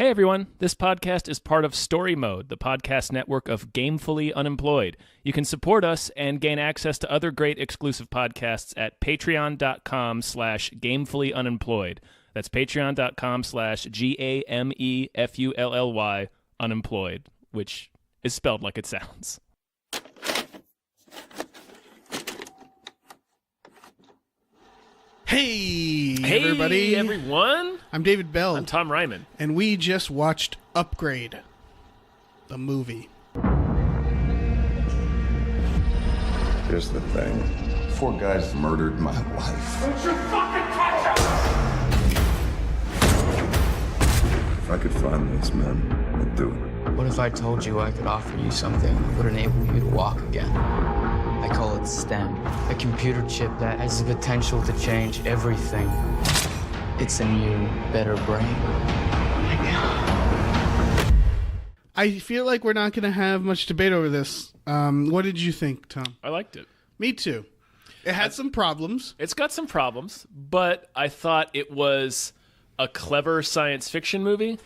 Hey everyone, this podcast is part of Story Mode, the podcast network of Gamefully Unemployed. You can support us and gain access to other great exclusive podcasts at patreon.com/gamefullyunemployed. That's patreon.com/GAMEFULLY unemployed, which is spelled like it sounds. Hey, Hey everybody. everyone! I'm David Bell. I'm Tom Ryman. And we just watched Upgrade, the movie. Here's the thing. 4 guys murdered my wife. Don't you fucking touch her! If I could find those men, I'd do it. What if I told you I could offer you something that would enable you to walk again? I call it STEM, a computer chip that has the potential to change everything. It's a new, better brain. I feel like we're not going to have much debate over this. What did you think, Tom? I liked it. Me too. It had some problems. It's got some problems, but I thought it was a clever science fiction movie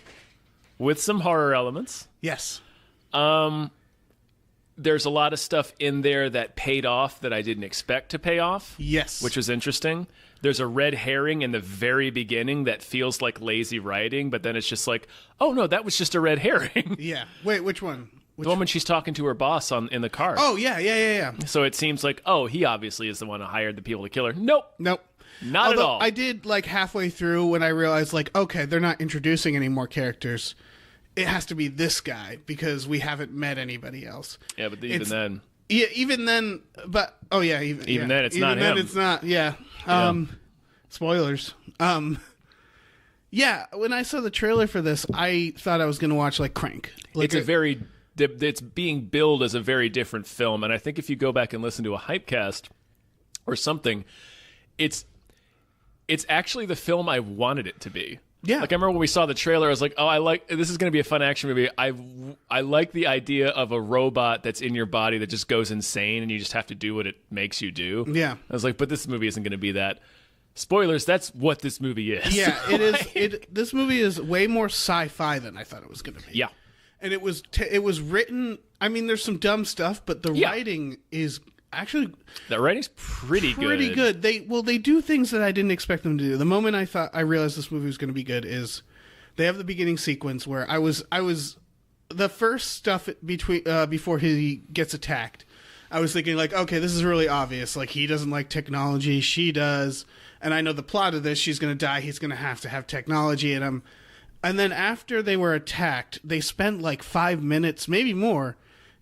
with some horror elements. Yes. There's a lot of stuff in there that paid off that I didn't expect to pay off. Yes. Which was interesting. There's a red herring in the very beginning that feels like lazy writing, but then it's just like, oh no, that was just a red herring. Yeah. Wait, which one? The one when she's talking to her boss in the car. Oh, yeah. So it seems like, oh, he obviously is the one who hired the people to kill her. Nope. Not Although at all. I did, like, halfway through when I realized, like, okay, they're not introducing any more characters. It has to be this guy because we haven't met anybody else. Yeah, but even then. Yeah, even then, but even then, it's not him. It's not. Yeah. Spoilers. Yeah. When I saw the trailer for this, I thought I was going to watch like Crank. It's being billed as a very different film, and I think if you go back and listen to a Hypecast or something, it's actually the film I wanted it to be. Yeah. Like I remember when we saw the trailer, I was like, "Oh, this is going to be a fun action movie." I like the idea of a robot that's in your body that just goes insane, and you just have to do what it makes you do. Yeah. I was like, "But this movie isn't going to be that." Spoilers. That's what this movie is. Yeah, it is. This movie is way more sci-fi than I thought it was going to be. Yeah. And it was written. I mean, there's some dumb stuff, but the writing is actually the writing's pretty good. They do things that I didn't expect them to do. The moment I realized this movie was going to be good is they have the beginning sequence where I was the first stuff before he gets attacked. I was thinking like, okay, this is really obvious. Like he doesn't like technology, she does, and I know the plot of this. She's going to die. He's going to have technology in him. And then after they were attacked, they spent like 5 minutes, maybe more,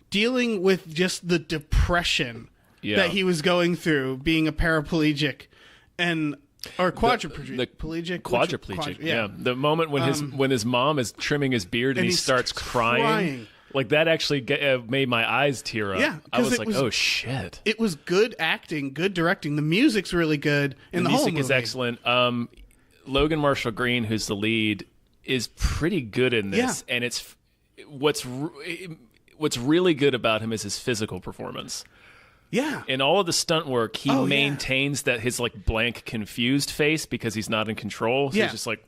dealing with just the depression that he was going through, being a paraplegic or quadriplegic. Yeah. The moment when his mom is trimming his beard and he starts crying. Like that actually made my eyes tear up. Yeah, I was like, oh shit. It was good acting, good directing. The music's really good in the whole movie. The music is excellent. Logan Marshall Green, who's the lead, is pretty good in this, and it's what's really good about him is his physical performance. Yeah. In all of the stunt work, he maintains that his like blank, confused face because he's not in control. So he's just like,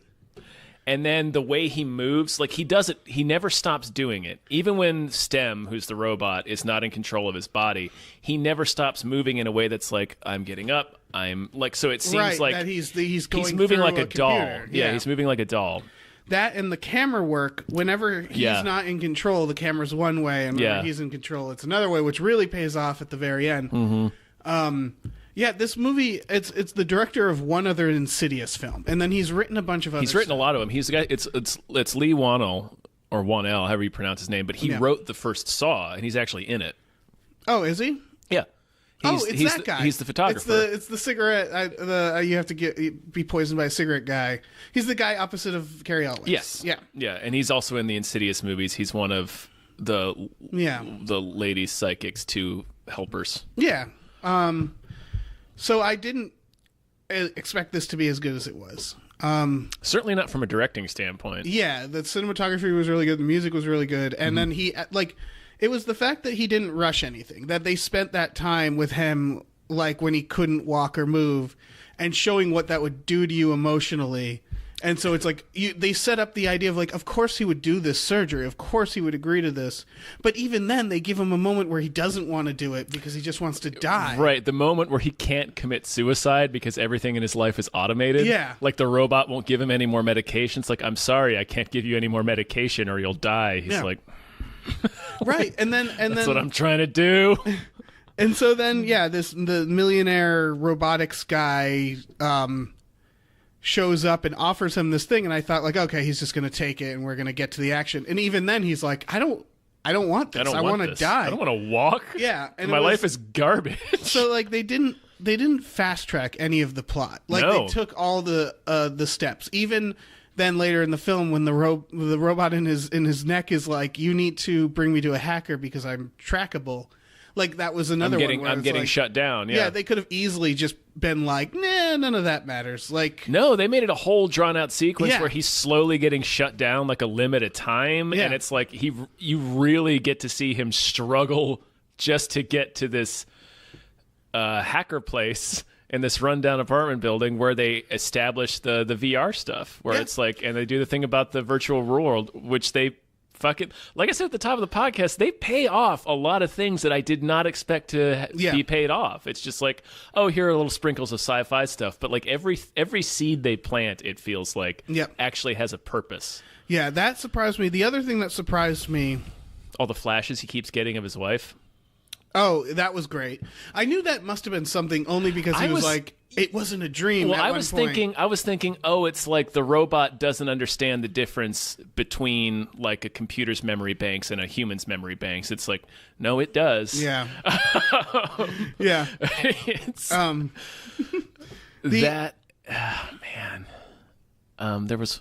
and then the way he moves, like he does it, he never stops doing it. Even when STEM, who's the robot, is not in control of his body, he never stops moving in a way that's like, I'm getting up. I'm like, so it seems like that he's moving like a doll. Computer. Yeah, he's moving like a doll. That and the camera work, whenever he's not in control, the camera's one way, and when he's in control, it's another way, which really pays off at the very end. Mm-hmm. This movie, it's the director of one other Insidious film, and then he's written a bunch of other He's written a lot of them. He's the guy, it's Lee Wannell, or Wannell, however you pronounce his name, but he wrote the first Saw, and he's actually in it. Oh, is he? Yeah. He's that guy. He's the photographer. It's the cigarette. You have to be poisoned by a cigarette guy. He's the guy opposite of Cary Elwes. Yes. Yeah, and he's also in the Insidious movies. He's one of the lady psychics, 2 helpers. Yeah. So I didn't expect this to be as good as it was. Certainly not from a directing standpoint. Yeah, the cinematography was really good. The music was really good, and then he it was the fact that he didn't rush anything, that they spent that time with him, like when he couldn't walk or move, and showing what that would do to you emotionally And so it's like they set up the idea of like, of course he would do this surgery, of course he would agree to this, but even then they give him a moment where he doesn't want to do it because he just wants to die. Right, the moment where he can't commit suicide because everything in his life is automated. Yeah, like the robot won't give him any more medications. Like, I'm sorry, I can't give you any more medication or you'll die. He's like, right, and then that's what I'm trying to do. And so then, the millionaire robotics guy shows up and offers him this thing, and I thought like, okay, he's just going to take it and we're going to get to the action. And even then he's like, I don't want this. I want to die. I don't want to walk. Yeah, and my life is garbage. So like they didn't fast track any of the plot. Like they took all the steps. Even then later in the film when the robot in his neck is like, you need to bring me to a hacker because I'm trackable. Like that was another one. I'm getting shut down. Yeah, they could have easily just been like, nah, none of that matters. Like, no, they made it a whole drawn out sequence where he's slowly getting shut down, like a limb at a time, and it's like you really get to see him struggle just to get to this hacker place in this rundown apartment building where they establish the VR stuff, where it's like, and they do the thing about the virtual world, which they. Fucking, like I said at the top of the podcast, they pay off a lot of things that I did not expect to be paid off. It's just like, oh, here are little sprinkles of sci-fi stuff, but like every seed they plant, it feels like actually has a purpose. Yeah, that surprised me. The other thing that surprised me, all the flashes he keeps getting of his wife. Oh, that was great. I knew that must have been something only because he was like, it wasn't a dream. Well, I was thinking, oh, it's like the robot doesn't understand the difference between like a computer's memory banks and a human's memory banks. It's like, no, it does. Yeah. Yeah. It's man. There was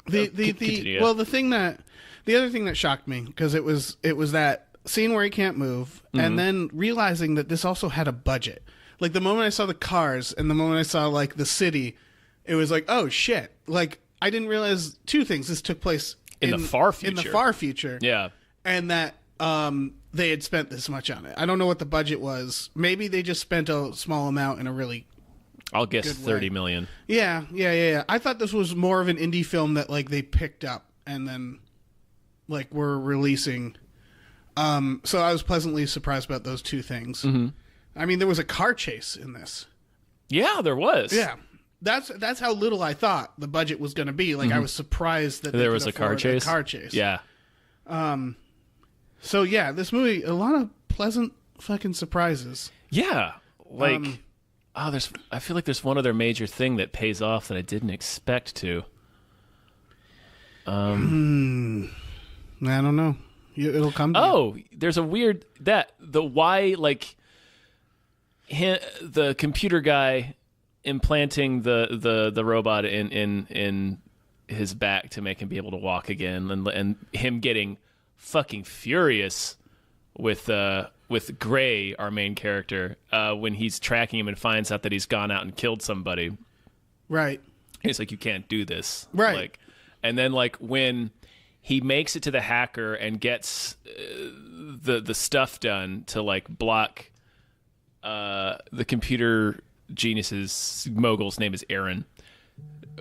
the other thing that shocked me, because it was that scene where he can't move, and then realizing that this also had a budget. Like the moment I saw the cars and the moment I saw like the city, it was like, oh shit. Like I didn't realize two things. This took place in the far future. In the far future. Yeah. And that they had spent this much on it. I don't know what the budget was. Maybe they just spent a small amount in a really I'll guess 30 million. Yeah. I thought this was more of an indie film that like they picked up and then like were releasing. So I was pleasantly surprised about those two things. Mm-hmm. I mean, there was a car chase in this. Yeah, there was. Yeah, that's how little I thought the budget was going to be. Like I was surprised that there was a car chase. Yeah. So yeah, this movie, a lot of pleasant fucking surprises. Yeah, like I feel like there's one other major thing that pays off that I didn't expect to. I don't know. It'll come to you. There's a weird the computer guy implanting the robot in his back to make him be able to walk again, and him getting fucking furious with Gray, our main character, when he's tracking him and finds out that he's gone out and killed somebody. Right. He's like, you can't do this. Right. Like, and then like when he makes it to the hacker and gets the stuff done to like block the computer genius's mogul's name is Aaron.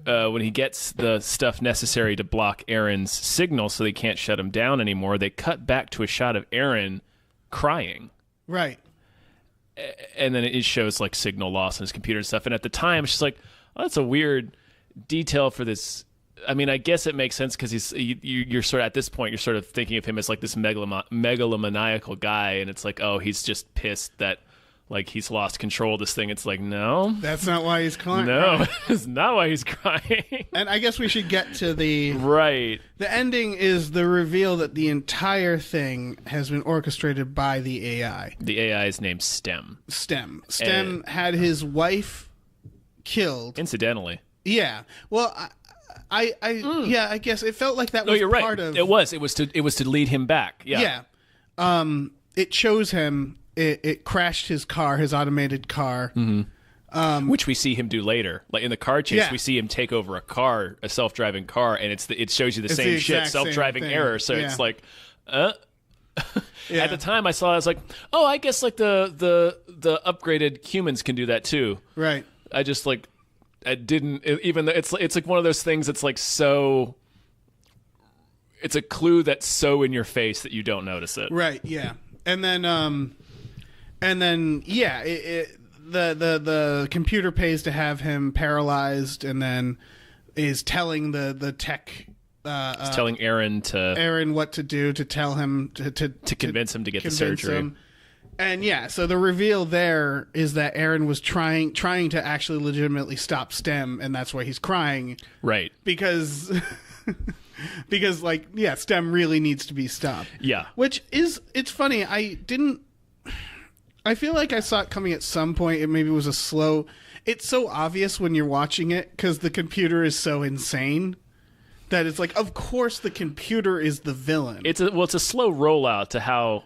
When he gets the stuff necessary to block Aaron's signal so they can't shut him down anymore, they cut back to a shot of Aaron crying. Right. And then it shows like signal loss on his computer and stuff. And at the time, it's just like, oh, that's a weird detail for this. I mean, I guess it makes sense because you're sort of at this point, you're sort of thinking of him as like this megalomaniacal guy, and it's like, oh, he's just pissed that like he's lost control of this thing. It's like, no, that's not why he's crying. No, it's not why he's crying. And I guess we should get to the right. The ending is the reveal that the entire thing has been orchestrated by the AI. The AI is named STEM. STEM had his wife killed incidentally. Yeah. Well, I guess it felt like that was you're part right. of it was to lead him back. Yeah. It shows him it crashed his car, his automated car. Mm-hmm. Which we see him do later. Like in the car chase, we see him take over a self-driving car, and it shows you the same shit, self-driving error. So it's like At the time I was like, oh, I guess like the upgraded humans can do that too. Right. I just like didn't even though it's like one of those things that's like so. It's a clue that's so in your face that you don't notice it. Right. Yeah. And then yeah, the computer pays to have him paralyzed, and then is telling the tech. It's telling Aaron what to do to tell him to convince him to get the surgery. Him. And yeah, so the reveal there is that Aaron was trying to actually legitimately stop Stem, and that's why he's crying. Right. Because like, yeah, Stem really needs to be stopped. Yeah. Which is, it's funny, I feel like I saw it coming at some point. It maybe was it's so obvious when you're watching it because the computer is so insane that it's like, of course the computer is the villain. It's a slow rollout to how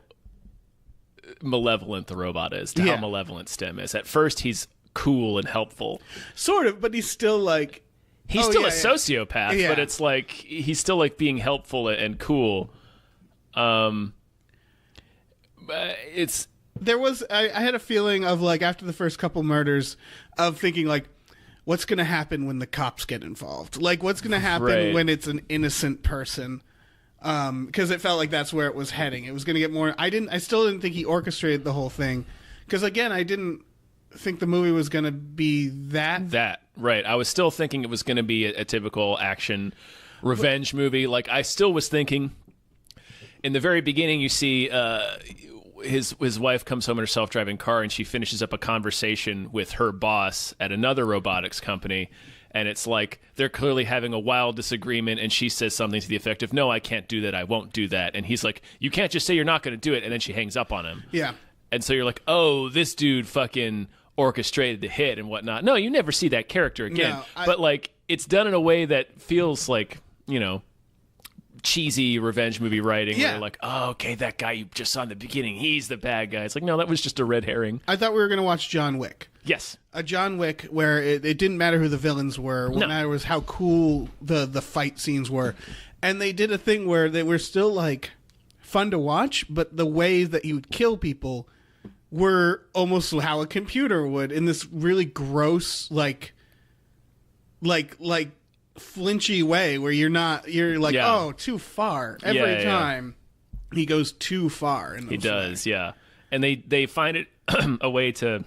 malevolent the robot is, to how malevolent Stem is. At first, he's cool and helpful. Sort of, but he's still like... He's still a sociopath, but it's like, he's still like being helpful and cool. I had a feeling of like, after the first couple murders, of thinking like, what's going to happen when the cops get involved? Like, what's going to happen when it's an innocent person? Because it felt like that's where it was heading. It was going to get more. I still didn't think he orchestrated the whole thing. Because again, I didn't think the movie was going to be that. Right. I was still thinking it was going to be a typical action revenge movie. Like, I still was thinking, in the very beginning, you see his wife comes home in her self-driving car, and she finishes up a conversation with her boss at another robotics company. And it's like they're clearly having a wild disagreement, and she says something to the effect of, "No, I can't do that. I won't do that." And he's like, "You can't just say you're not going to do it." And then she hangs up on him. Yeah. And so you're like, oh, this dude fucking orchestrated the hit and whatnot. No, you never see that character again. No, but like, it's done in a way that feels like, you know, cheesy revenge movie writing. Yeah. Where you're like, oh, okay, that guy you just saw in the beginning, he's the bad guy. It's like, no, that was just a red herring. I thought we were going to watch John Wick. Yes. A John Wick where it didn't matter who the villains were. What mattered was how cool the fight scenes were. And they did a thing where they were still like fun to watch, but the ways that he would kill people were almost how a computer would, in this really gross, like flinchy way where you're like, oh, too far. Every time he goes too far. He does, yeah. And they find it a way to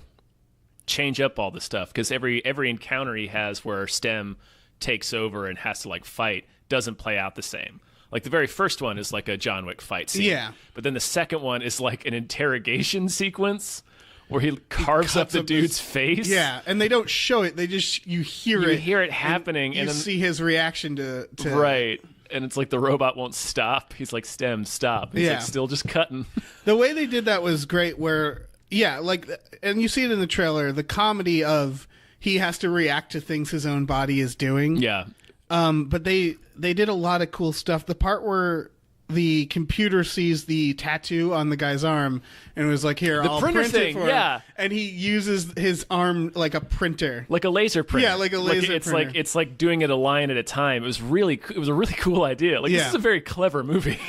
change up all the stuff, because every encounter he has where Stem takes over and has to like fight doesn't play out the same. Like, the very first one is like a John Wick fight scene. Yeah. But then the second one is like an interrogation sequence where he carves up the dude's face. Yeah, and they don't show it. They just, you hear it. You hear it happening. And you see his reaction to... Right. And it's like the robot won't stop. He's like, Stem, stop. He's like still just cutting. The way they did that was great where, yeah, like, and you see it in the trailer, the comedy of he has to react to things his own body is doing. Yeah. But they did a lot of cool stuff. The part where the computer sees the tattoo on the guy's arm and was like, "Here, I'll print it for him." And he uses his arm like a printer, like a laser printer. Yeah, like a laser printer. It's like doing it a line at a time. It was a really cool idea. Like, this is a very clever movie.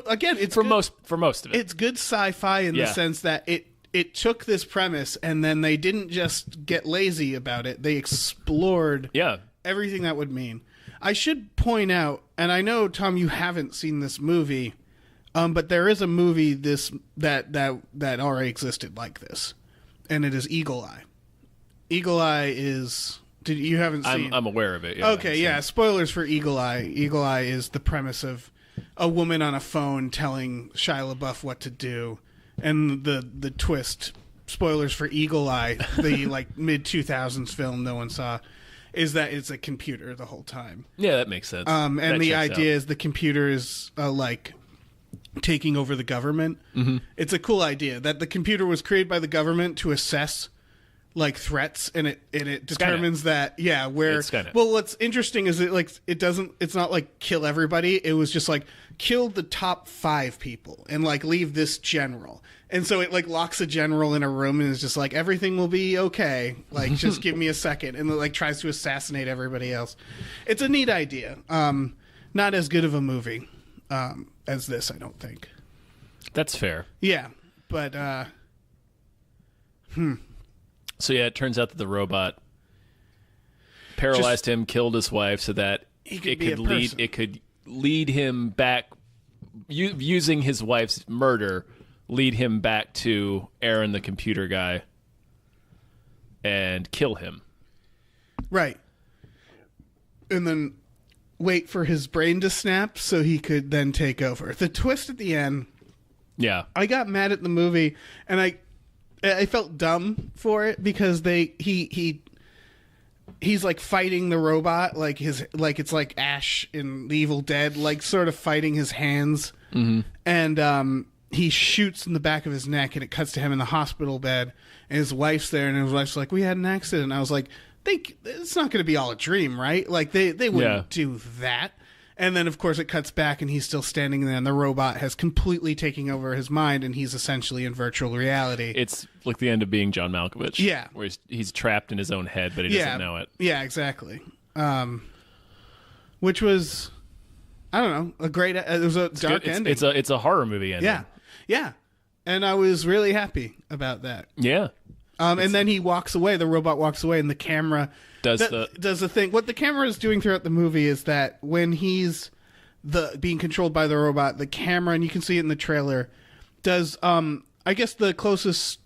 Again, it's for most of it. It's good sci-fi in the sense that it took this premise and then they didn't just get lazy about it. They explored everything that would mean. I should point out, and I know, Tom, you haven't seen this movie, but there is a movie that already existed like this, and it is Eagle Eye. Eagle Eye is... You haven't seen... I'm aware of it. Yeah, okay, yeah. Spoilers for Eagle Eye. Eagle Eye is the premise of a woman on a phone telling Shia LaBeouf what to do, and the twist, spoilers for Eagle Eye, the like mid-2000s film no one saw, is that it's a computer the whole time. Yeah, that makes sense. And the idea is the computer is like taking over the government. Mm-hmm. It's a cool idea that the computer was created by the government to assess like threats, and it determines that where. Well, what's interesting is it's not like kill everybody. It was just like kill the top 5 people and like leave this general. And so it like locks a general in a room and is just like, everything will be okay. Like, just give me a second. And like tries to assassinate everybody else. It's a neat idea. Not as good of a movie as this, I don't think. That's fair. Yeah. But, So yeah, it turns out that the robot paralyzed him, killed his wife, so that it could lead him back, using his wife's murder, lead him back to Aaron, the computer guy, and kill him. Right. And then wait for his brain to snap so he could then take over. The twist at the end. Yeah. I got mad at the movie, and I felt dumb for it because he's like fighting the robot, like it's like Ash in The Evil Dead, like sort of fighting his hands. Mm-hmm. And he shoots in the back of his neck, and it cuts to him in the hospital bed, and his wife's there, and his wife's like, "We had an accident." And I was like, it's not going to be all a dream, right? Like they wouldn't do that. And then of course it cuts back, and he's still standing there, and the robot has completely taken over his mind, and he's essentially in virtual reality. It's like the end of Being John Malkovich. Yeah. Where he's trapped in his own head, but he doesn't know it. Yeah, exactly. Which was, I don't know, it was a dark ending. It's a horror movie ending. Yeah. Yeah. And I was really happy about that. Yeah. And then he walks away, the robot walks away, and the camera does the thing. What the camera is doing throughout the movie is that when he's being controlled by the robot, the camera, and you can see it in the trailer, does I guess the closest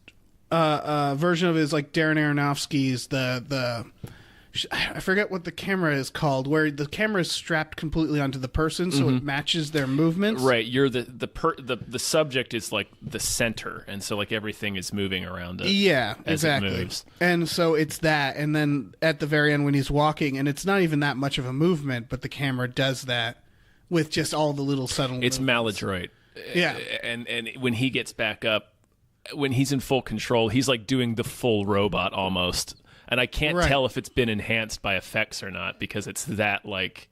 version of it is like Darren Aronofsky's I forget what the camera is called, where the camera is strapped completely onto the person, so it matches their movements. Right, you're the subject is like the center, and so like everything is moving around it. Yeah, as exactly. It moves. And so it's that, and then at the very end when he's walking, and it's not even that much of a movement, but the camera does that with just all the little subtle. It's movements. maladroit. Yeah, and when he gets back up, when he's in full control, he's like doing the full robot almost. And I can't tell if it's been enhanced by effects or not, because it's that like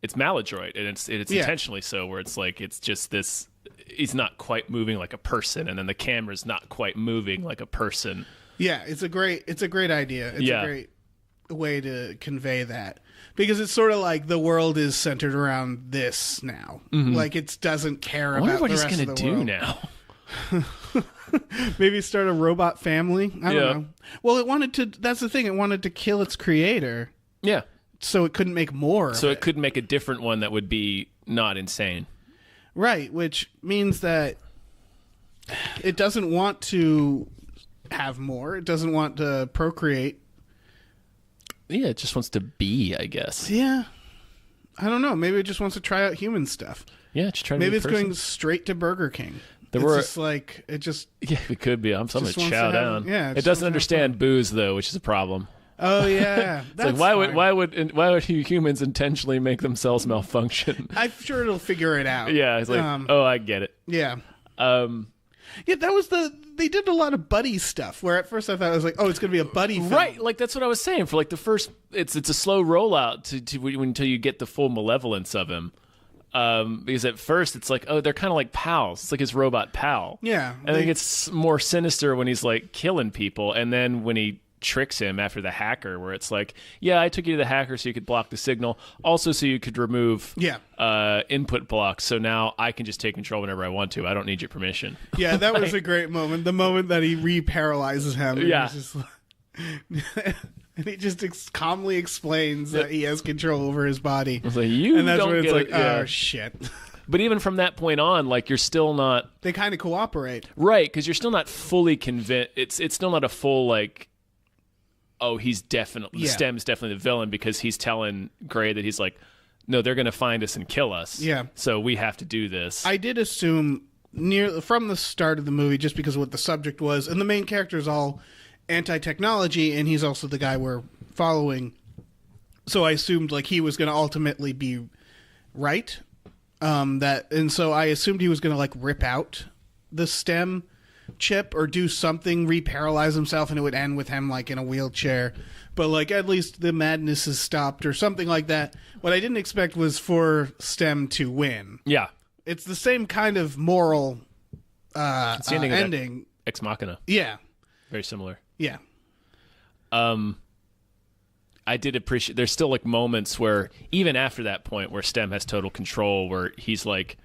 it's maladroit, and it's intentionally so, where it's like it's just this. He's not quite moving like a person, and then the camera's not quite moving like a person. Yeah, it's a great idea. It's a great way to convey that, because it's sort of like the world is centered around this now. Mm-hmm. Like it doesn't care about the rest of the world. I wonder what he's gonna do now. Maybe start a robot family. I don't know. Well, it wanted to. That's the thing. It wanted to kill its creator. Yeah. So it couldn't make more. So it could make a different one that would be not insane. Right, which means that it doesn't want to have more. It doesn't want to procreate. Yeah, it just wants to be, I guess. Yeah. I don't know. Maybe it just wants to try out human stuff. Yeah, just try to Maybe be it's going straight to Burger King. Yeah, it could be. I'm going to chow down. Yeah, it doesn't understand booze though, which is a problem. Oh yeah, that's like why would humans intentionally make themselves malfunction? I'm sure it'll figure it out. Yeah, it's like I get it. Yeah. Yeah, that was they did a lot of buddy stuff. Where at first I thought it was like, oh, it's going to be a buddy film. Right, like that's what I was saying. For like the first, it's a slow rollout until you get the full malevolence of him. Because at first it's like, oh, they're kind of like pals. It's like his robot pal. Yeah. And then it gets more sinister when he's like killing people. And then when he tricks him after the hacker, where it's like, yeah, I took you to the hacker so you could block the signal. Also so you could remove input blocks. So now I can just take control whenever I want to. I don't need your permission. Yeah, that was a great moment. The moment that he re-paralyzes him. Yeah. And he just calmly explains that he has control over his body. I was like, and that's when it's like, oh, shit. But even from that point on, like, you're still not... They kind of cooperate. Right, because you're still not fully convinced. It's still not a full, like, oh, he's definitely... Stem's definitely the villain, because he's telling Gray that he's like, no, they're going to find us and kill us. Yeah. So we have to do this. I did assume from the start of the movie, just because of what the subject was, and the main character is all... anti-technology, and he's also the guy we're following, so I assumed like he was going to ultimately be right, and so I assumed he was going to like rip out the stem chip or do something, re-paralyze himself, and it would end with him like in a wheelchair, but like at least the madness is stopped or something like that. What I didn't expect was for Stem to win. Yeah, it's the same kind of moral it's the ending. Ex Machina. Yeah, very similar. Yeah. I did appreciate there's still like moments where even after that point where Stem has total control, where he's like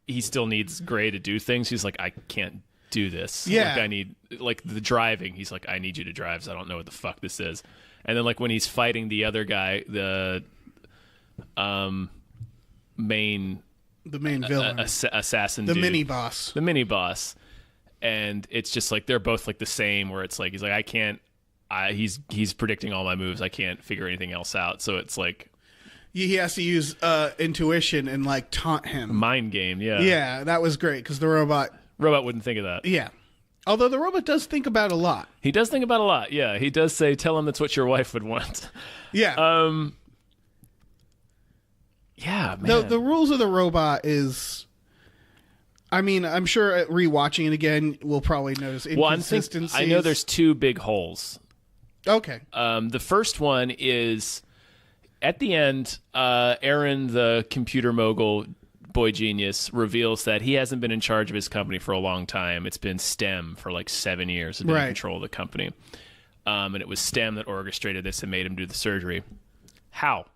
he still needs Gray to do things. He's like, I can't do this. Yeah. Like I need like the driving. He's like, I need you to drive, so I don't know what the fuck this is. And then like when he's fighting the other guy, the main villain, assassin, the dude, mini boss, and it's just like they're both like the same. Where it's like he's like he's predicting all my moves. I can't figure anything else out. So it's like he has to use intuition and like taunt him. Mind game, yeah. Yeah, that was great because the robot wouldn't think of that. Yeah. Although the robot does think about a lot. He does think about a lot, yeah. He does say, tell him that's what your wife would want. Yeah. Yeah, man. The rules of the robot is... I mean, I'm sure rewatching it again, we'll probably notice inconsistencies. I know there's two big holes. Okay. The first one is, at the end, Aaron, the computer mogul, boy genius, reveals that he hasn't been in charge of his company for a long time. It's been STEM for like 7 years, has been in control of the company. And it was STEM that orchestrated this and made him do the surgery. How?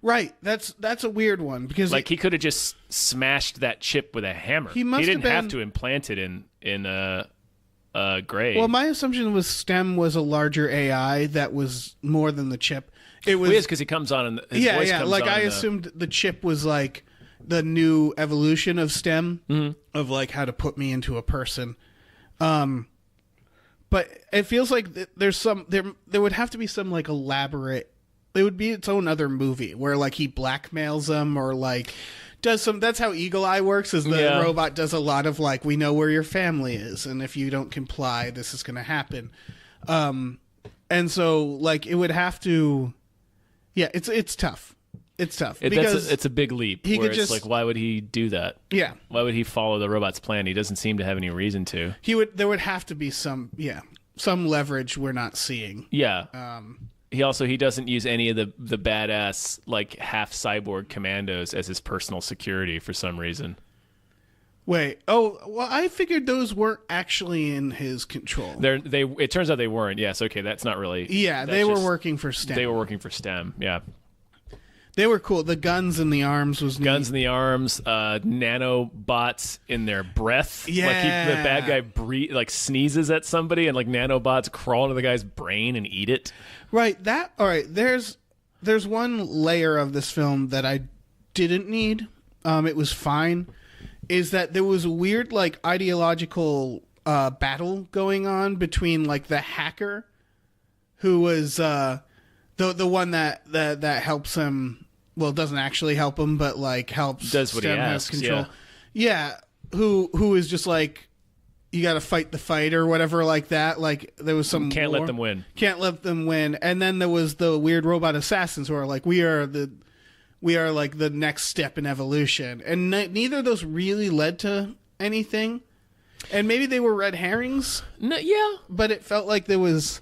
Right. That's a weird one because he could have just smashed that chip with a hammer. He didn't have to implant it in Gray. Well, my assumption was STEM was a larger AI that was more than the chip. It was because he comes on and his voice comes on. I assumed the chip was like the new evolution of STEM of like how to put me into a person. But it feels like there would have to be some like elaborate. It would be its own other movie where like he blackmails them or like does some. That's how Eagle Eye works. Is the robot does a lot of like, we know where your family is, and if you don't comply, this is going to happen. And so like it would have to. Yeah, it's tough. It's tough because it's a big leap. It's like, why would he do that? Yeah, why would he follow the robot's plan? He doesn't seem to have any reason to. There would have to be some leverage we're not seeing. Yeah. He doesn't use any of the badass like half cyborg commandos as his personal security for some reason. Wait. Oh, well, I figured those weren't actually in his control. It turns out they weren't. Yes. Okay. That's not really. Yeah, they were working for STEM. They were working for STEM. Yeah. They were cool. The guns in the arms was guns neat. in the arms, nanobots in their breath. Yeah. Like the bad guy sneezes at somebody and like nanobots crawl into the guy's brain and eat it. Right. All right. There's one layer of this film that I didn't need. It was fine. Is that there was a weird like ideological battle going on between like the hacker, who was the one that helps him. Well, doesn't actually help him, but like helps. Does what he asks. Control. Yeah. Who is just like, you got to fight the fight or whatever like that. Like there was some Can't let them win. And then there was the weird robot assassins who are like, we are like the next step in evolution. And neither of those really led to anything. And maybe they were red herrings. No, yeah. But it felt like there was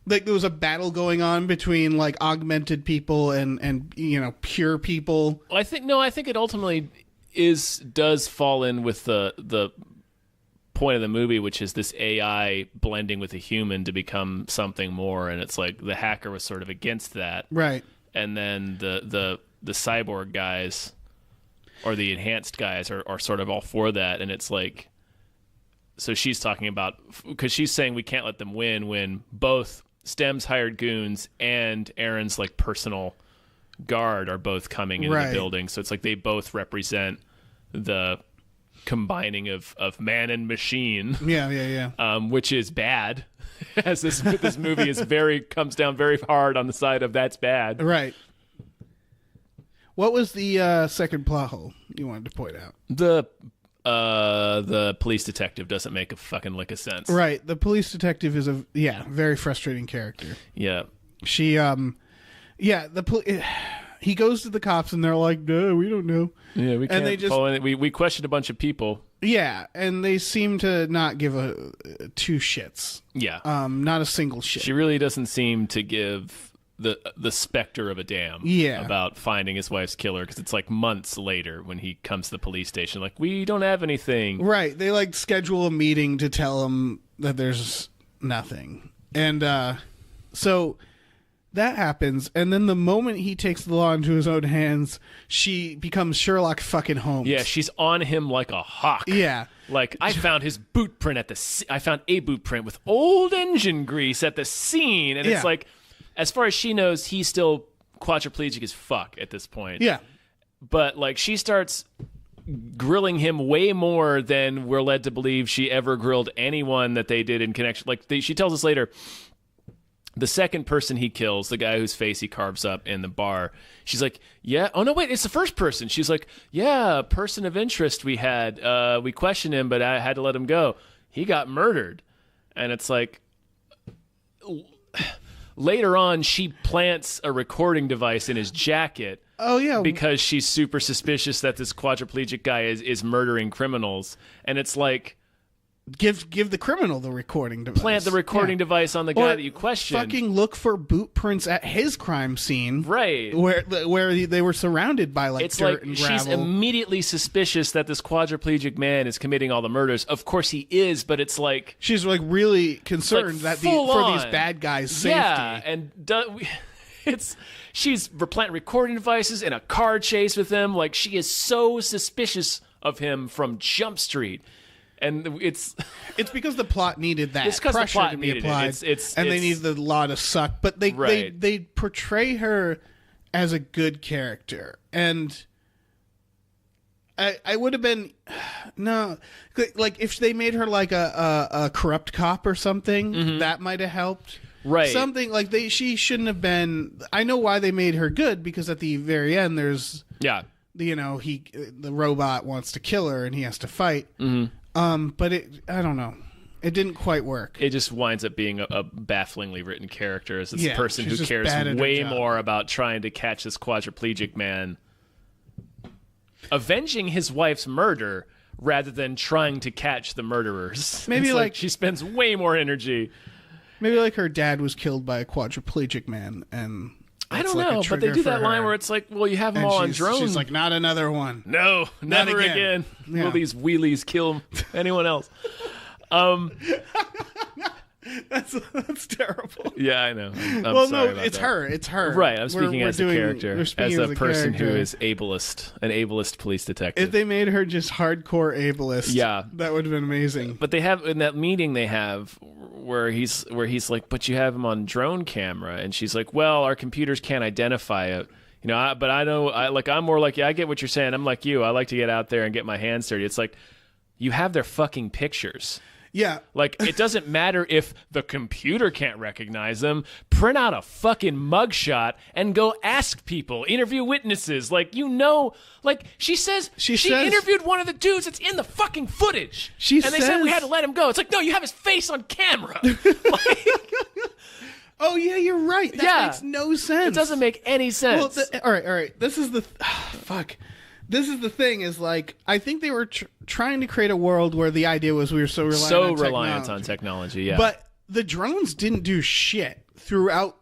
a battle going on between like augmented people and pure people. I think it ultimately does fall in with the point of the movie, which is this AI blending with a human to become something more, and it's like the hacker was sort of against that. Right. And then the cyborg guys or the enhanced guys are sort of all for that, and it's like, so she's talking about, because she's saying we can't let them win when both STEM's hired goons and Aaron's like personal guard are both coming into the building. So it's like they both represent the combining of man and machine. Yeah. Which is bad, as this movie is comes down very hard on the side of that's bad. Right. What was the second plot hole you wanted to point out? The police detective doesn't make a fucking lick of sense. Right. The police detective is a very frustrating character. Yeah. She he goes to the cops and they're like, "No, we don't know." Yeah, we can't. And we questioned a bunch of people. Yeah, and they seem to not give two shits. Yeah. Not a single shit. She really doesn't seem to give the specter of a damn about finding his wife's killer, because it's like months later when he comes to the police station like, we don't have anything. Right. They like schedule a meeting to tell him that there's nothing. And so that happens, and then the moment he takes the law into his own hands, she becomes Sherlock fucking Holmes. Yeah, she's on him like a hawk. Yeah. Like, I found his boot print I found a boot print with old engine grease at the scene, and it's like, as far as she knows, he's still quadriplegic as fuck at this point. Yeah. But like she starts grilling him way more than we're led to believe she ever grilled anyone that they did in connection. Like she tells us later, the second person he kills, the guy whose face he carves up in the bar, she's like, yeah, oh no, wait, it's the first person. She's like, yeah, a person of interest we had. We questioned him, but I had to let him go. He got murdered. And it's like, later on, she plants a recording device in his jacket. Oh, yeah. Because she's super suspicious that this quadriplegic guy is murdering criminals. And it's like, Give the criminal the recording device. Plant the recording device on the guy that you question. Fucking look for boot prints at his crime scene, right? Where they were surrounded by it's dirt like and gravel. She's immediately suspicious that this quadriplegic man is committing all the murders. Of course he is, but it's like she's like really concerned like that for these bad guys' safety. Yeah, and she's planting recording devices in a car chase with him. Like she is so suspicious of him from Jump Street. And it's because the plot needed that. It's because the plot to be needed applied, it. They needed the law to suck. But they portray her as a good character, and I would have been like if they made her like a corrupt cop or something, that might have helped. Right. Something like she shouldn't have been. I know why they made her good, because at the very end there's the robot wants to kill her and he has to fight. But I don't know. It didn't quite work. It just winds up being a bafflingly written character as this person who just cares bad at her way job. more about trying to catch this quadriplegic man avenging his wife's murder rather than trying to catch the murderers. Maybe it's like she spends way more energy. Maybe like her dad was killed by a quadriplegic man, and I don't know, but they do that line where it's like, well, you have them all on drones. She's like, not another one. No, never again. Yeah. Will these wheelies kill anyone else? That's terrible. Yeah, I know. I'm well, sorry no, about it's that. her. It's her. Right. I'm speaking as a character, as a person who character. is ableist, an ableist police detective. If they made her just hardcore ableist, that would have been amazing. But they have in that meeting they have where he's like, but you have him on drone camera, and she's like, well, our computers can't identify it. You know, but I know, I'm more like you. I get what you're saying. I'm like you. I like to get out there and get my hands dirty. It's like you have their fucking pictures. Yeah. Like, it doesn't matter if the computer can't recognize them. Print out a fucking mugshot and go ask people, interview witnesses. Like, like she says she interviewed one of the dudes that's in the fucking footage. They said we had to let him go. It's like, no, you have his face on camera. Oh, yeah, you're right. That makes no sense. It doesn't make any sense. Well, all right. This is the... fuck. This is the thing, is like, I think they were trying to create a world where the idea was we were so reliant on technology, yeah. But the drones didn't do shit throughout.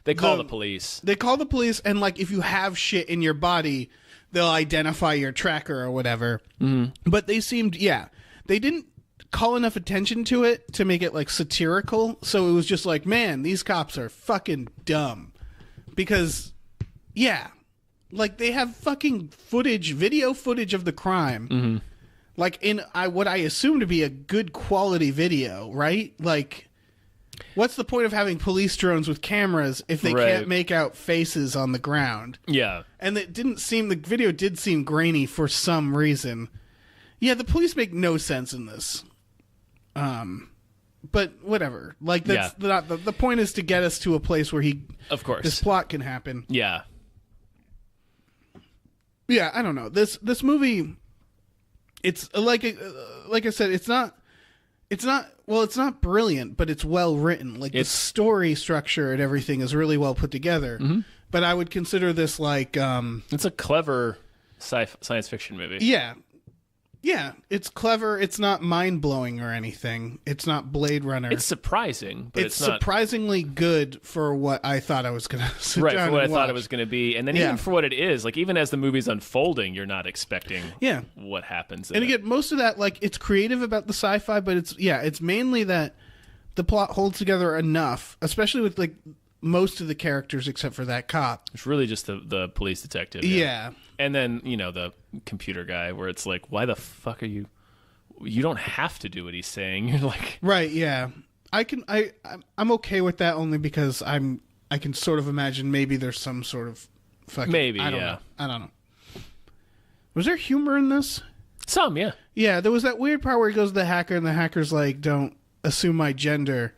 They call the police. They call the police, and like, if you have shit in your body, they'll identify your tracker or whatever. Mm-hmm. But they seemed, they didn't call enough attention to it to make it like satirical. So it was just like, man, these cops are fucking dumb. Because, like, they have fucking video footage of the crime. Mm-hmm. Like, in what I assume to be a good quality video, right? Like, what's the point of having police drones with cameras if they can't make out faces on the ground? Yeah. And the video did seem grainy for some reason. Yeah, the police make no sense in this. But whatever. Like, that's not the point is to get us to a place where of course, this plot can happen. Yeah. Yeah, I don't know. This movie, it's like I said, it's not brilliant, but it's well written. Like, the story structure and everything is really well put together. Mm-hmm. But I would consider this like it's a clever science fiction movie. Yeah. Yeah, it's clever. It's not mind-blowing or anything. It's not Blade Runner. It's surprising, but it's not... surprisingly good for what I thought I was going to sit down for what I watch. thought it was going to be. And then even for what it is, like, even as the movie's unfolding, you're not expecting what happens. And again, most of that, like, it's creative about the sci-fi, but it's mainly that the plot holds together enough, especially with, like, most of the characters except for that cop. It's really just the police detective. Yeah. And then, the computer guy, where it's like, why the fuck are you... You don't have to do what he's saying. You're like... Right, yeah. I'm okay with that only because I I can sort of imagine maybe there's some sort of fucking... Maybe, I don't yeah. know. I don't know. Was there humor in this? Some, yeah. Yeah, there was that weird part where he goes to the hacker, and the hacker's like, don't assume my gender.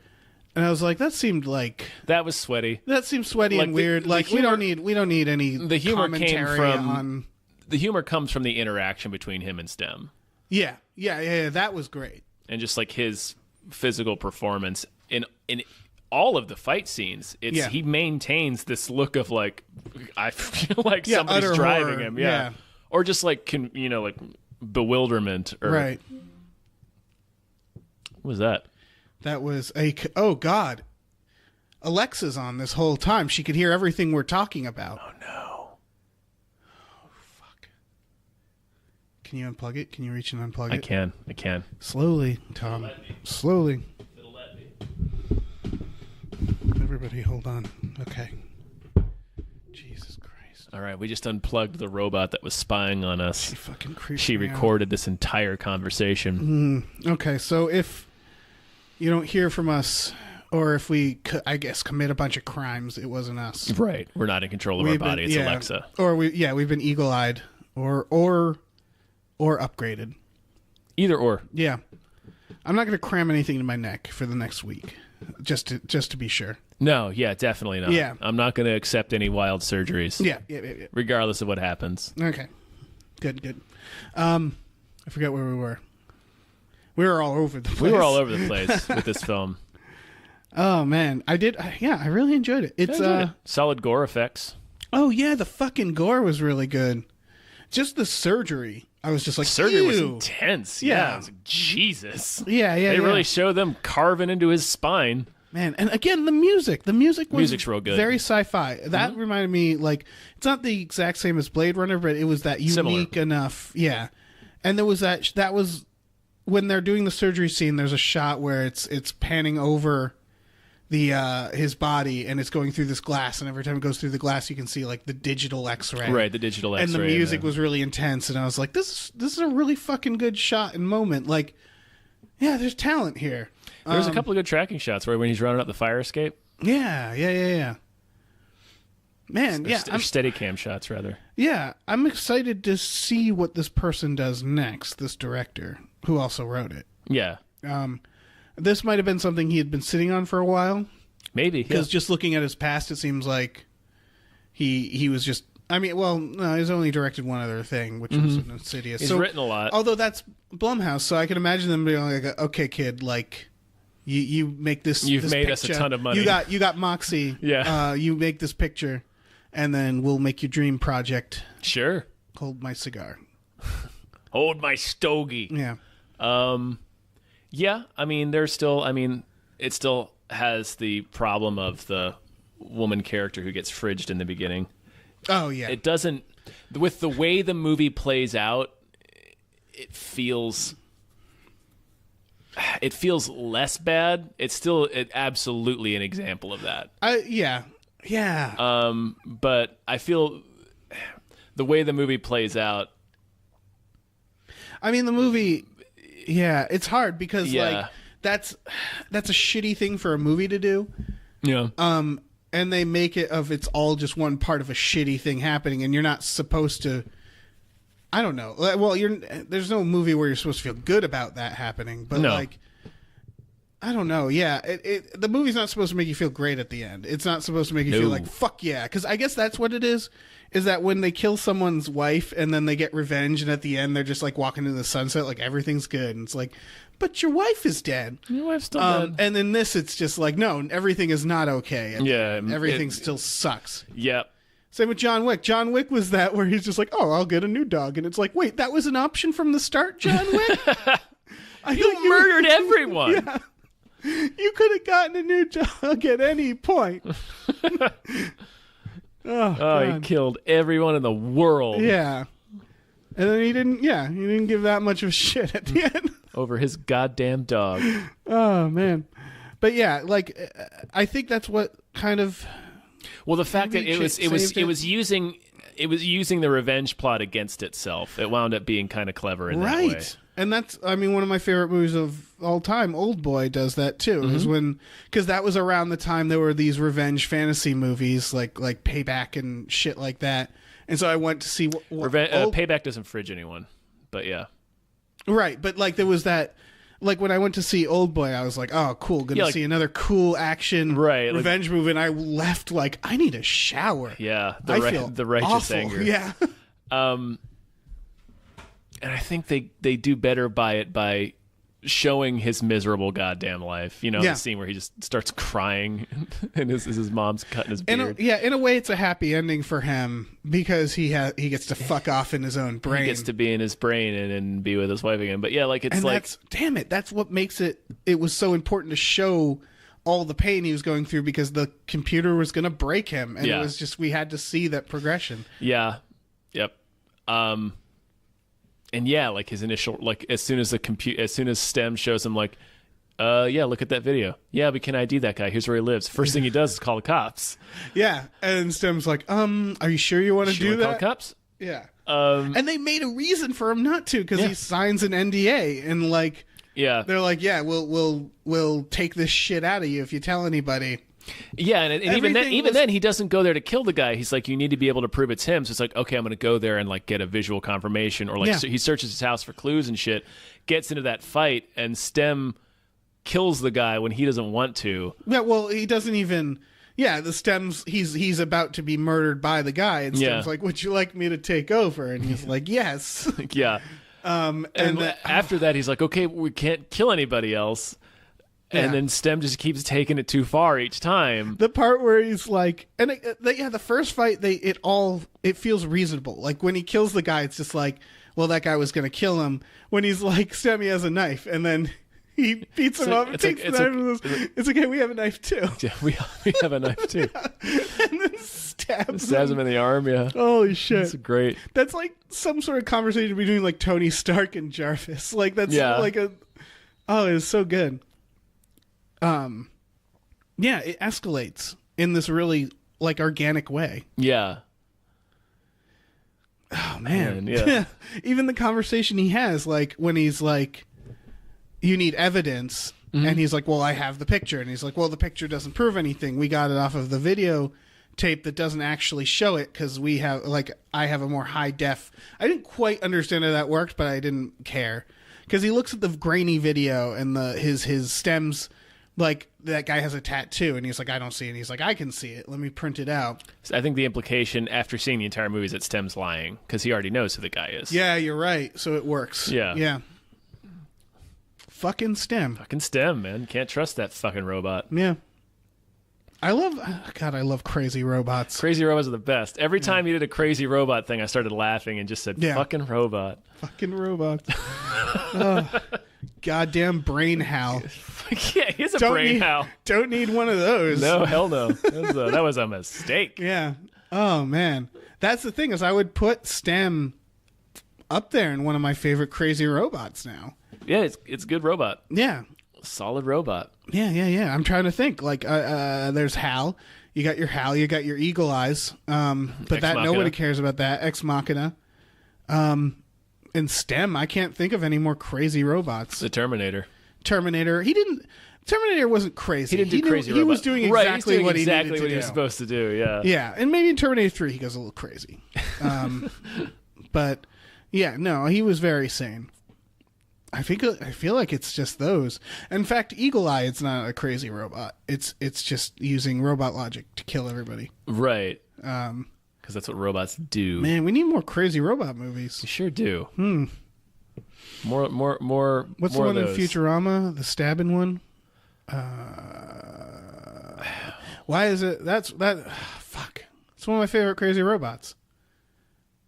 And I was like, that seemed sweaty That seemed sweaty and weird. Like, we don't need any the humor commentary came from on... The humor comes from the interaction between him and Stem. Yeah, that was great. And just like his physical performance in all of the fight scenes, he maintains this look of like, I feel like somebody's driving horror. him, yeah. Or just like like bewilderment, or Right. What was that? That was oh God, Alexa's on this whole time. She could hear everything we're talking about. Oh no! Oh fuck! Can you unplug it? Can you reach and unplug it? I can. Slowly, Tom. Slowly. It'll let me. Everybody, hold on. Okay. Jesus Christ! All right, we just unplugged the robot that was spying on us. She fucking creeped She me out. recorded this entire conversation. Okay, so if you don't hear from us, or if we, I guess, commit a bunch of crimes, it wasn't us. Right. We're not in control of our body. It's Alexa. Or we've been eagle-eyed, or upgraded. Either or. Yeah, I'm not going to cram anything in my neck for the next week, just to be sure. No, yeah, definitely not. Yeah. I'm not going to accept any wild surgeries. Yeah. Regardless of what happens. Okay, good. I forgot where we were. We were all over the place. We were all over the place with this film. Oh man, I did. Yeah, I really enjoyed it. It's solid gore effects. Oh yeah, the fucking gore was really good. Just the surgery, I was just like, surgery ew. was intense. Yeah. I was like, Jesus. Yeah. They really show them carving into his spine. Man, and again, the music was Music's real good. Very sci-fi. That reminded me, like, it's not the exact same as Blade Runner, but it was that unique enough. Yeah, and there was that was when they're doing the surgery scene. There's a shot where it's panning over the his body, and it's going through this glass, and every time it goes through the glass, you can see like the digital X-ray. Right, the digital X-ray. And the music was really intense, and I was like, this is a really fucking good shot and moment. Like, yeah, there's talent here. There's a couple of good tracking shots where when he's running up the fire escape. Yeah. Man, Or steady cam shots, rather. Yeah, I'm excited to see what this person does next, this director, who also wrote it. Yeah. This might have been something he had been sitting on for a while. Maybe. Because just looking at his past, it seems like he was just... I mean, well, no, he's only directed one other thing, which was Insidious. He's written a lot. Although that's Blumhouse, so I can imagine them being like, okay, kid, like... You make this. You've this made picture. us a ton of money. You got Moxie. Yeah. You make this picture, and then we'll make your dream project. Sure. Hold my cigar. Hold my stogie. Yeah. Yeah. I mean, it still has the problem of the woman character who gets fridged in the beginning. Oh yeah. It doesn't. With the way the movie plays out, it feels less bad. It's still absolutely an example of that. Yeah. But I feel the way the movie plays out. I mean, the movie. Yeah, it's hard because Yeah. like that's a shitty thing for a movie to do. Yeah. And they make it of it's all just one part of a shitty thing happening, and you're not supposed to. I don't know. Well, there's no movie where you're supposed to feel good about that happening, but No. like, I don't know. Yeah, the movie's not supposed to make you feel great at the end. It's not supposed to make you feel like fuck yeah, because I guess that's what it is. Is that when they kill someone's wife and then they get revenge, and at the end they're just like walking into the sunset, like everything's good, and it's like, but your wife is dead. Your wife's still dead. And in this, it's just like no, everything is not okay. Yeah, everything still sucks. Yep. Same with John Wick. John Wick was that where he's just like, oh, I'll get a new dog. And it's like, wait, that was an option from the start, John Wick? You murdered everyone. Yeah. You could have gotten a new dog at any point. Oh, he killed everyone in the world. Yeah. And then he didn't give that much of a shit at the end. Over his goddamn dog. Oh, man. But yeah, like, I think that's what kind of... Well, the fact that it was using the revenge plot against itself, it wound up being kind of clever in that way. And that's, I mean, one of my favorite movies of all time, Old Boy, does that too. Is when, because that was around the time there were these revenge fantasy movies like Payback and shit like that. And so I went to see Payback doesn't fridge anyone, but yeah, right. But like there was that, like when I went to see Old Boy, I was like, oh, cool, gonna see another cool action revenge movie. And I left like, I need a shower. Yeah, I feel the righteous awful. anger. Yeah. And I think they do better by showing his miserable goddamn life. You know, the scene where he just starts crying and his mom's cutting his beard. In a way, it's a happy ending for him because he gets to fuck off in his own brain. He gets to be in his brain and be with his wife again. But yeah, like it's that's what makes it was so important to show all the pain he was going through because the computer was going to break him. And it was just, we had to see that progression. Yeah. Yep. And yeah, like his initial, like as soon as STEM shows him, like, look at that video. Yeah, we can ID that guy. Here's where he lives. First thing he does is call the cops. Yeah, and STEM's like, are you sure you want to do that? Call the cops? Yeah. And they made a reason for him not to because he signs an NDA and like, they're like, we'll take this shit out of you if you tell anybody. Yeah, and even then, he doesn't go there to kill the guy. He's like, you need to be able to prove it's him. So it's like, okay, I'm going to go there and like get a visual confirmation, or like so he searches his house for clues and shit. Gets into that fight, and STEM kills the guy when he doesn't want to. Yeah, well, he doesn't even. Yeah, the STEM's he's about to be murdered by the guy, and STEM's like, "Would you like me to take over?" And he's like, "Yes." Yeah. And after that, he's like, "Okay, we can't kill anybody else." And then STEM just keeps taking it too far each time. The part where he's like, and the first fight, it feels reasonable. Like when he kills the guy, it's just like, well, that guy was going to kill him. When he's like, STEM, he has a knife, and then he beats him up and takes the knife and goes, it's okay, we have a knife too. Yeah, we have a knife too. And then stabs him in the arm, yeah. Holy shit. That's great. That's like some sort of conversation between like Tony Stark and Jarvis. Like that's like it was so good. It escalates in this really like organic way. Yeah. Oh man. Yeah. Even the conversation he has, like when he's like, you need evidence, and he's like, well, I have the picture, and he's like, well, the picture doesn't prove anything. We got it off of the video tape that doesn't actually show it because I have a more high def. I didn't quite understand how that worked, but I didn't care because he looks at the grainy video and his stems. Like, that guy has a tattoo, and he's like, I don't see it. And he's like, I can see it. Let me print it out. So I think the implication after seeing the entire movie is that STEM's lying, because he already knows who the guy is. Yeah, you're right. So it works. Yeah. Fucking STEM. Fucking STEM, man. Can't trust that fucking robot. Yeah. I love crazy robots. Crazy robots are the best. Every time you did a crazy robot thing, I started laughing and just said, fucking robot. Fucking robot. Goddamn brain Hal. Yeah, he's a brain Hal. Don't need one of those. No, hell no. That was a mistake. Yeah. Oh, man. That's the thing is I would put STEM up there in one of my favorite crazy robots now. Yeah, it's a good robot. Yeah. Solid robot. Yeah. I'm trying to think. Like, there's Hal. You got your Hal. You got your Eagle Eyes. But nobody cares about that. Ex Machina. And STEM, I can't think of any more crazy robots. The Terminator. Terminator wasn't crazy. He didn't do crazy robots. He was doing exactly what he needed to do. What he was supposed to do, yeah. Yeah, and maybe in Terminator 3 he goes a little crazy. But, yeah, no, he was very sane. I feel like it's just those. In fact, Eagle Eye, it's not a crazy robot. It's just using robot logic to kill everybody. Right. Because that's what robots do. Man, we need more crazy robot movies. We sure do. More. What's the one in Futurama? The stabbing one. Why is it? Fuck. It's one of my favorite crazy robots.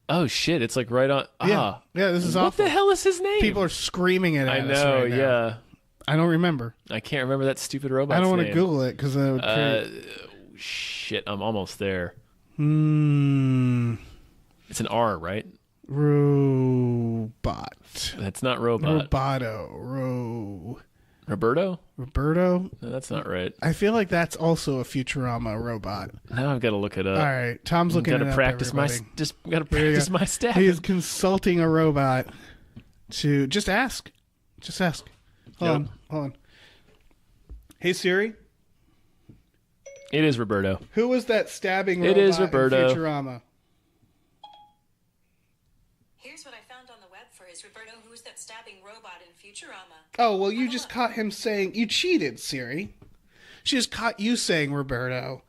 Oh shit! It's like right on. Yeah. This is awful. What the hell is his name? People are screaming it at us right now. Yeah. I don't remember. I can't remember that stupid robot's I don't want to Google it because I would create... Shit, I'm almost there. It's an R, right? Robot. That's not robot. Roboto. Roberto? No, that's not right. I feel like that's also a Futurama robot. Now I've got to look it up. All right, Tom's looking it up. Got to practice my stats. He is consulting a robot. to just ask. Just ask. Hold on. Hey Siri. It is Roberto. Who was that stabbing robot It is Roberto. in Futurama? Here's what I found on the web for his Roberto. Who is that stabbing robot in Futurama? Oh, well, you just caught him saying... You cheated, Siri. She just caught you saying Roberto,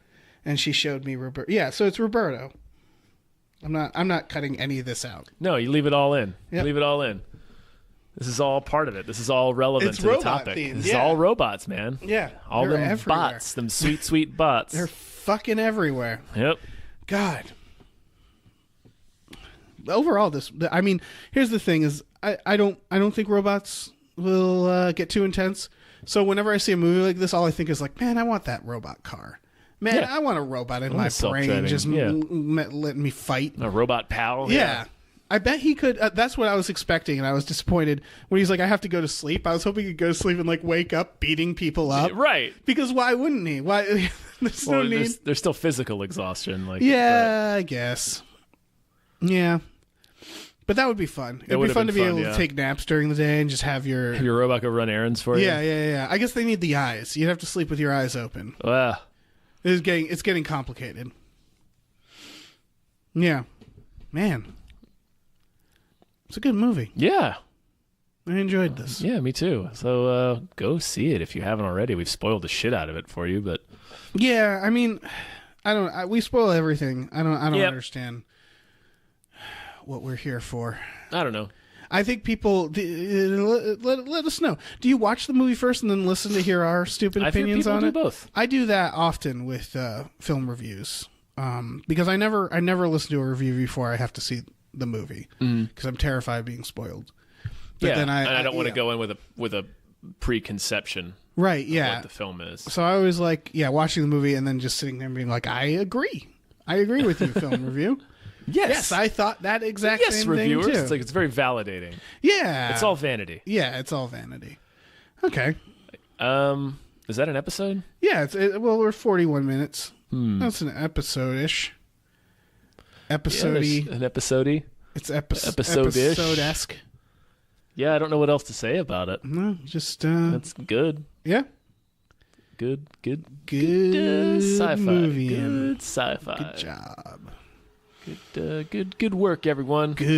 and she showed me Roberto. Yeah, so it's Roberto. I'm not cutting any of this out. No, you leave it all in. Yep. Leave it all in. This is all part of it. This is all relevant It's to the robot topic. themed, This yeah. is all robots, man. Yeah, All they're them everywhere. bots, them sweet, sweet bots. They're fucking everywhere. Yep. God. Overall, here's the thing: is I don't think robots will get too intense. So whenever I see a movie like this, all I think is like, man, I want that robot car. Man, Yeah. I want a robot in I my want brain self-driving, just yeah. letting me fight. A robot pal. Yeah. I bet he could. That's what I was expecting, and I was disappointed when he's like, I have to go to sleep. I was hoping he'd go to sleep and like wake up beating people up. Right. Because why wouldn't he? Why? There's no Well, need. there's still physical exhaustion. Like, Yeah, I guess. Yeah. But that would be fun. It'd be would've fun to been be fun, able yeah. to take naps during the day and just have your... Have your robot go run errands for you? Yeah. I guess they need the eyes. You'd have to sleep with your eyes open. It's getting complicated. Yeah. Man. It's a good movie. Yeah. I enjoyed this. Yeah, me too. So go see it if you haven't already. We've spoiled the shit out of it for you, but Yeah, I mean, we spoil everything. I don't Yep. understand what we're here for. I don't know. I think people let us know. Do you watch the movie first and then listen to hear our stupid I've heard opinions people on do it? both. I do that often with film reviews because I never listen to a review before I have to see the movie because I'm terrified of being spoiled. But then I don't want to go in with a preconception right. of Yeah, what the film is. so I always like watching the movie and then just sitting there and being like, I agree with you, film review. Yes, I thought that exact Yes, same reviewers. thing too. It's very validating. Yeah, It's all vanity. Yeah, it's all vanity. Okay. Is that an episode? Yeah, well, we're 41 minutes. That's an episode-ish. Episode-y. Yeah, an episode-y. It's episode-ish. episode-esque. Yeah, I don't know what else to say about it. No, just That's good. yeah, Good good sci-fi. movie. Good sci-fi. Good job. Good work, everyone. Good.